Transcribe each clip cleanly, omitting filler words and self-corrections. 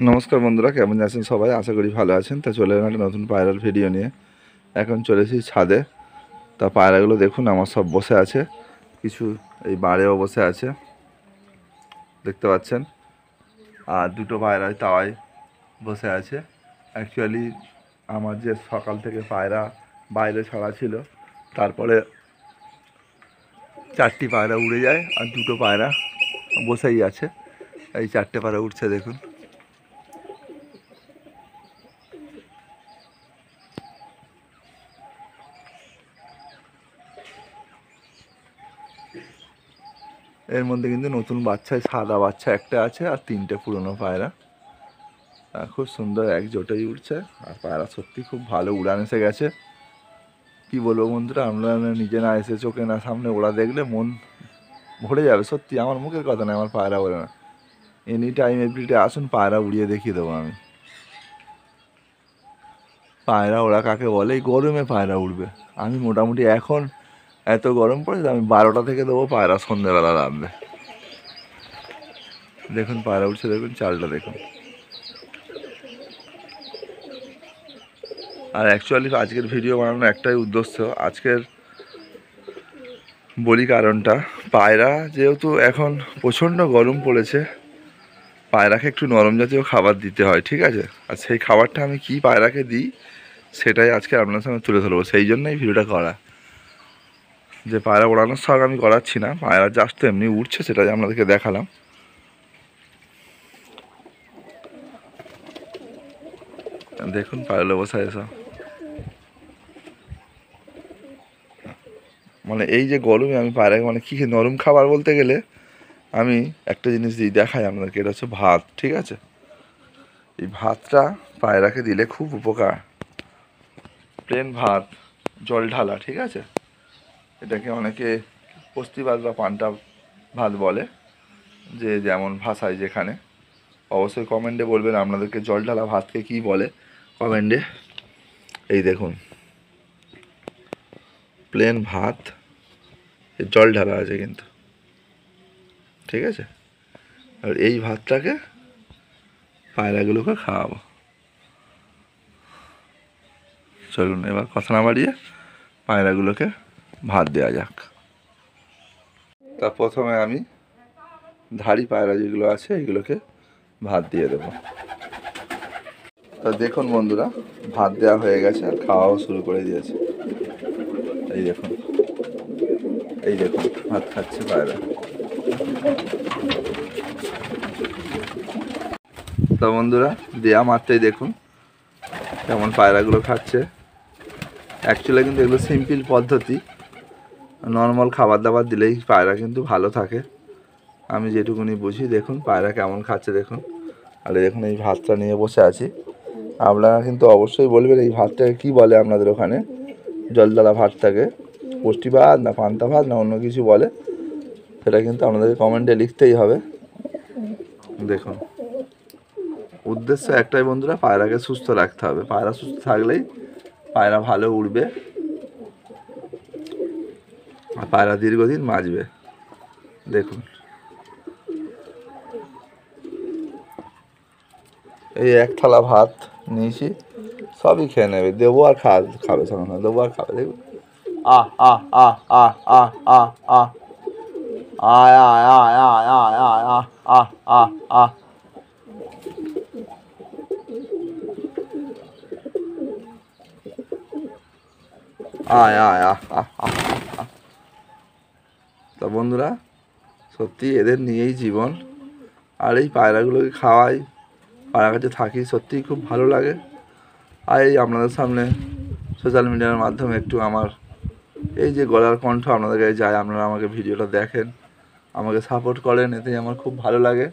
নমস্কার বন্ধুরা, কেমন আছেন সবাই? আশা করি ভালো আছেন। তা চলে এলাম একটা নতুন পায়রার ভিডিও নিয়ে। এখন চলেছি ছাদে। তা পায়রাগুলো দেখুন, আমার সব বসে আছে, কিছু এই বাড়েও বসে আছে, দেখতে পাচ্ছেন। আর দুটো পায়রা তাওয়ায় বসে আছে। অ্যাকচুয়ালি আমার যে সকাল থেকে পায়রা বাইরে ছাড়া ছিল, তারপরে 4টি পায়রা উড়ে যায় আর দুটো পায়রা বসেই আছে। এই 4টে পায়রা উঠছে দেখুন। এর মধ্যে কিন্তু নতুন বাচ্চায় সাদা বাচ্চা একটা আছে আর 3টে পুরনো পায়রা। খুব সুন্দর এক জোটেই উঠছে। আর পায়রা সত্যি খুব ভালো উড়ান এসে গেছে। কি বলবো বন্ধুরা, আপনারা নিজে না এসে চোখে না সামনে ওরা দেখলে মন ভরে যাবে। সত্যি আমার মুখের কথা নয়, আমার পায়রা বলে না। এনি টাইম এভরিডে আসুন, পায়রা উড়িয়ে দেখিয়ে দেবো আমি। পায়রা ওরা কাকে বলে? এই গরমে পায়রা উড়বে। আমি মোটামুটি এখন এত গরম পড়েছে, আমি 12টা থেকে দেবো, পায়রা সন্ধ্যেবেলা নামবে। দেখুন পায়রা উঠছে, দেখুন চালটা দেখুন। আর অ্যাকচুয়ালি আজকের ভিডিও বানানোর একটাই উদ্দেশ্য। আজকের বলি কারণটা, পায়রা যেহেতু এখন প্রচণ্ড গরম পড়েছে, পায়রাকে একটু নরম জাতীয় খাবার দিতে হয়, ঠিক আছে? আর সেই খাবারটা আমি কি পায়রাকে দিই সেটাই আজকে আপনার সঙ্গে তুলে ধরবো। সেই জন্যই ভিডিওটা করা, যে পায়রা ওড়ানোর শখ আমি করাচ্ছি না, পায়রা জাস্ট এমনি উঠছে সেটাই আপনাদেরকে দেখালাম। দেখুন পায়রা বসা এসব, মানে এই যে গরমে আমি পায়রাকে মানে কী নরম খাবার বলতে গেলে আমি একটা জিনিস দিই, দেখাই আপনাদেরকে। এটা হচ্ছে ভাত, ঠিক আছে? এই ভাতটা পায়রাকে দিলে খুব উপকার। প্লেন ভাত, জল ঢালা, ঠিক আছে? এটাকে অনেকে পস্তি ভাত বা পান্তা ভাত বলে, যে যেমন ভাষায় যেখানে। অবশ্যই কমেন্টে বলবেন আপনাদেরকে জল ঢালা ভাতকে কী বলে, কমেন্টে। এই দেখুন প্লেন ভাত, জল ঢালা আছে কিন্তু, ঠিক আছে? আর এই ভাতটাকে পায়রাগুলোকে খাওয়াবো। চলুন এবার কথা না বাড়িয়ে পায়রাগুলোকে ভাত দেওয়া যাক। তা প্রথমে আমি ধাড়ি পায়রা যেগুলো আছে এগুলোকে ভাত দিয়ে দেবো। তা দেখুন বন্ধুরা, ভাত দেওয়া হয়ে গেছে আর খাওয়াও শুরু করে দিয়েছে। এই দেখুন, এই দেখুন ভাত খাচ্ছে পায়রা। তা বন্ধুরা, দেয়া মাত্রই দেখুন কেমন পায়রাগুলো খাচ্ছে। অ্যাকচুয়ালি কিন্তু এগুলো সিম্পল পদ্ধতি, নর্মাল খাবার দাবার দিলেই পায়রা কিন্তু ভালো থাকে। আমি যেটুকুনি বুঝি, দেখুন পায়রা কেমন খাচ্ছে দেখুন। আর দেখুন এই ভাতটা নিয়ে বসে আছি। আপনারা কিন্তু অবশ্যই বলবেন এই ভাতটাকে কী বলে আপনাদের ওখানে। জলদালা ভাতটাকে পুষ্টি ভাত না পান্তা ভাত না অন্য কিছু বলে, সেটা কিন্তু আপনাদেরকে কমেন্টে লিখতেই হবে। দেখুন উদ্দেশ্য একটাই বন্ধুরা, পায়রাকে সুস্থ রাখতে হবে। পায়রা সুস্থ থাকলেই পায়রা ভালো উড়বে আর পায়রা দীর্ঘদিন বাঁচবে। দেখুন এই এক থালা ভাত নিয়েছি, সবই খেয়ে নেবে। দেবো আর খাবে সঙ্গে সঙ্গে, দেবো আর খাবে। দেখুন আহ আহ আহ আহ আহ আহ আহ আয় আয় আয় আয় আয় আয় আহ আহ আহ আহ আয় আয় আহ আহ আহ আহ। তা বন্ধুরা, সত্যি এদের নিয়েই জীবন। আর এই পায়রাগুলোকে খাওয়াই, পায়রার কাছে থাকি, সত্যিই খুব ভালো লাগে। আর এই আপনাদের সামনে সোশ্যাল মিডিয়ার মাধ্যমে একটু আমার এই যে গলার কণ্ঠ আপনাদের কাছে যায়, আপনারা আমাকে ভিডিওটা দেখেন, আমাকে সাপোর্ট করেন, এতেই আমার খুব ভালো লাগে।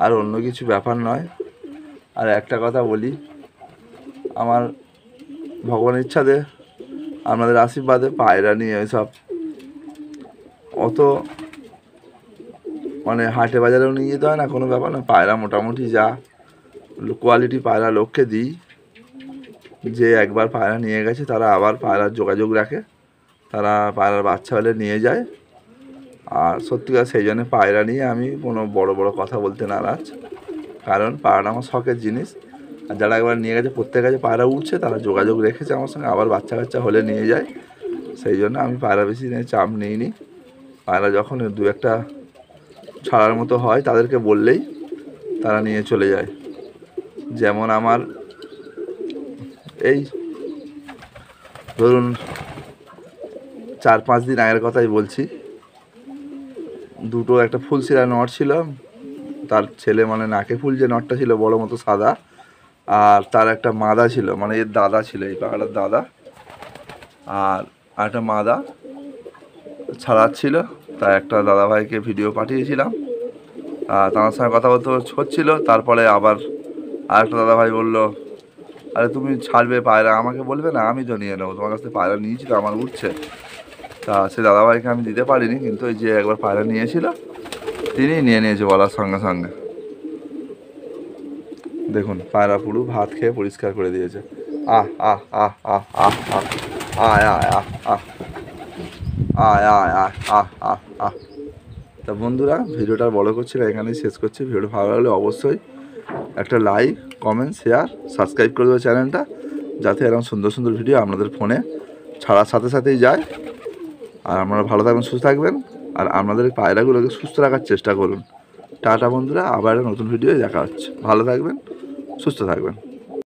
আর অন্য কিছু ব্যাপার নয়। আর একটা কথা বলি, আমার ভগবানের ইচ্ছাতে আপনাদের আশীর্বাদে পায়রা নিয়ে ওইসব অত মানে হাটে বাজারেও নিয়ে যেতে হয় না, কোনো ব্যাপার না। পায়রা মোটামুটি যা কোয়ালিটি পায়রা লোককে দিই, যে একবার পায়রা নিয়ে গেছে তারা আবার পায়রার যোগাযোগ রাখে, তারা পায়রার বাচ্চা হলে নিয়ে যায়। আর সত্যিকার সেই জন্য পায়রা নিয়ে আমি কোনো বড় বড় কথা বলতে নারাজ। কারণ পায়রাটা আমার শখের জিনিস। আর যারা একবার নিয়ে গেছে, প্রত্যেক কাছে পায়রা উঠছে, তারা যোগাযোগ রেখেছে আমার সঙ্গে, আবার বাচ্চা কাচ্চা হলে নিয়ে যায়। সেই জন্য আমি পায়রা বেশি নিয়ে চাপ নিইনি। পায়রা যখন দু একটা ছাড়ার মতো হয় তাদেরকে বললেই তারা নিয়ে চলে যায়। যেমন আমার এই ধরুন 4-5 দিন আগের কথাই বলছি, দুটো একটা ফুলশিরা নট ছিল, তার ছেলে মানে নাকে ফুল যে নটটা ছিল বড় মতো সাদা, আর তার একটা মাদা ছিল, মানে এর দাদা ছিল, এই পাখাটার দাদা, আর একটা মাদা ছাড়াচ্ছিল। তাই একটা দাদাভাইকে ভিডিও পাঠিয়েছিলাম, তার সঙ্গে কথা বলতে হচ্ছিল। তারপরে আবার আরেকটা দাদাভাই বললো, আরে তুমি ছাড়বে পায়রা, আমাকে বলবে না, আমি তো নিয়ে নেবো, তোমার কাছ থেকে পায়রা নিয়েছি তো, আমার উঠছে। তা সে দাদাভাইকে আমি দিতে পারিনি, কিন্তু ওই যে একবার পায়রা নিয়েছিল তিনি নিয়ে নিয়েছে বলার সঙ্গে সঙ্গে। দেখুন পায়রা পুরো ভাত খেয়ে পরিষ্কার করে দিয়েছে। আহ আহ আহ আহ আহ আহ আয় আয় আহ আহ আয় আয় আয় আহ আহ আহ। তা বন্ধুরা, ভিডিওটা বড় করছি না, এখানেই শেষ করছি। ভিডিওটা ভালো লাগলে অবশ্যই একটা লাইক, কমেন্ট, শেয়ার, সাবস্ক্রাইব করে দেবো চ্যানেলটা, যাতে এরকম সুন্দর সুন্দর ভিডিও আপনাদের ফোনে ছাড়ার সাথে সাথেই যায়। আর আপনারা ভালো থাকবেন, সুস্থ থাকবেন, আর আপনাদের এই পায়রাগুলোকে সুস্থ রাখার চেষ্টা করুন। টাটা বন্ধুরা, আবার একটা নতুন ভিডিও দেখা হচ্ছে। ভালো থাকবেন, সুস্থ থাকবেন।